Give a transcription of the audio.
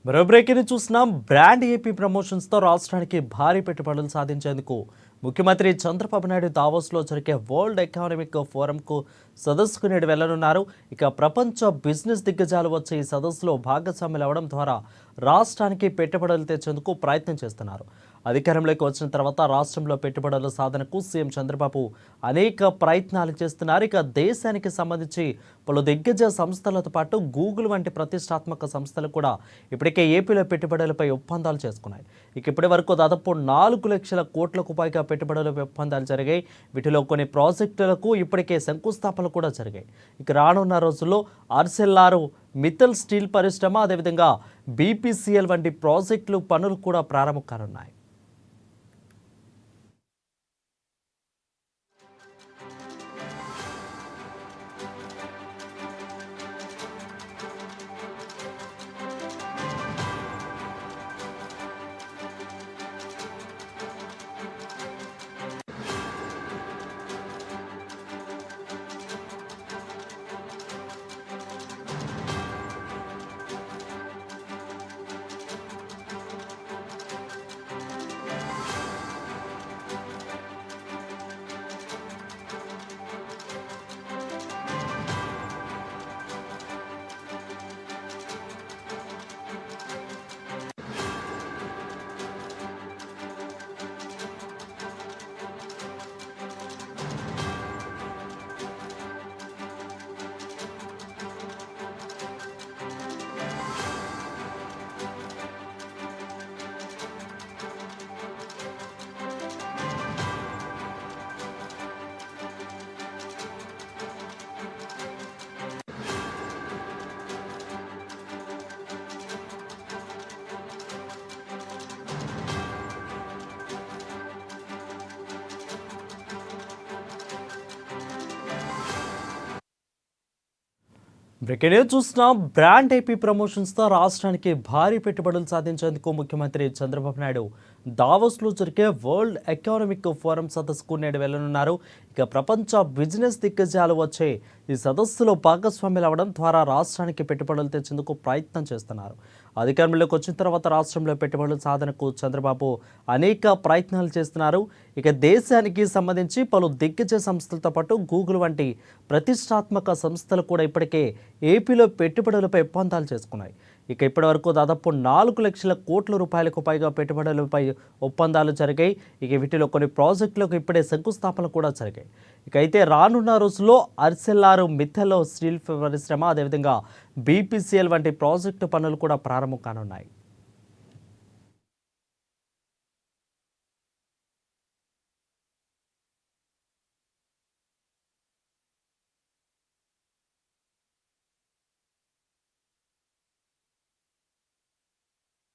మరో బ్రేకింగ్ చూస్తున్నాం. Brand AP ప్రమోషన్స్తో రాష్ట్రానికి భారీ పెట్టుబడులు సాధించేందుకు ముఖ్యమంత్రి చంద్రబాబు నాయుడు దావోస్లో జరిగే వరల్డ్ ఎకనామిక్ ఫోరంకు సదస్సుకు నేడు వెళ్లనున్నారు. ఇక ప్రపంచ బిజినెస్ దిగ్గజాలు వచ్చే ఈ సదస్సులో భాగస్వాములు అవడం ద్వారా రాష్ట్రానికి పెట్టుబడులు తెచ్చేందుకు ప్రయత్నం చేస్తున్నారు. అధికారంలోకి వచ్చిన తర్వాత రాష్ట్రంలో పెట్టుబడుల సాధనకు సీఎం చంద్రబాబు అనేక ప్రయత్నాలు చేస్తున్నారు. ఇక దేశానికి సంబంధించి పలు దిగ్గజ సంస్థలతో పాటు గూగుల్ వంటి ప్రతిష్టాత్మక సంస్థలు కూడా ఇప్పటికే ఏపీలో పెట్టుబడులపై ఒప్పందాలు చేసుకున్నాయి. ఇక ఇప్పటి వరకు దాదాపు 4 లక్షల కోట్లకు పైగా పెట్టుబడుల ఒప్పందాలు జరిగాయి. వీటిలో కొన్ని ప్రాజెక్టులకు ఇప్పటికే శంకుస్థాపనలు కూడా జరిగాయి. ఇక రానున్న రోజుల్లో ఆర్సెల్ఆర్ మిత్తల్ స్టీల్ పరిశ్రమ, అదేవిధంగా బీపీసీఎల్ వంటి ప్రాజెక్టులు పనులు కూడా ప్రారంభం కానున్నాయి. బ్రేకింగ్ న్యూస్ చూస్తున్నాం. బ్రాండ్ ఏపీ ప్రమోషన్స్తో రాష్ట్రానికి భారీ పెట్టుబడులు సాధించేందుకు ముఖ్యమంత్రి చంద్రబాబు నాయుడు దావోస్లో జరిగే వరల్డ్ ఎకనామిక్ ఫోరం సదస్సుకు నేడు వెళ్లనున్నారు. ఇక ప్రపంచ బిజినెస్ దిగ్గజాలు వచ్చే ఈ సదస్సులో భాగస్వాములు అవడం ద్వారా రాష్ట్రానికి పెట్టుబడులు తెచ్చేందుకు ప్రయత్నం చేస్తున్నారు. అధికారంలోకి వచ్చిన తర్వాత రాష్ట్రంలో పెట్టుబడుల సాధనకు చంద్రబాబు అనేక ప్రయత్నాలు చేస్తున్నారు. ఇక దేశానికి సంబంధించి పలు దిగ్గజ సంస్థలతో పాటు గూగుల్ వంటి ప్రతిష్టాత్మక సంస్థలు కూడా ఇప్పటికే ఏపీలో పెట్టుబడులపై ఒప్పందాలు చేసుకున్నాయి. ఇక ఇప్పటి వరకు దాదాపు 4 లక్షల కోట్ల రూపాయలకు పైగా పెట్టుబడులపై ఒప్పందాలు జరిగాయి. ఇక వీటిలో కొన్ని ప్రాజెక్టులకు ఇప్పుడే శంకుస్థాపనలు కూడా జరిగాయి. ఇక అయితే రానున్న రోజుల్లో ఆర్సెల్ఆర్ మిత్తల్ స్టీల్ పరిశ్రమ, అదేవిధంగా బీపీసీఎల్ వంటి ప్రాజెక్టు పనులు కూడా ప్రారంభం కానున్నాయి.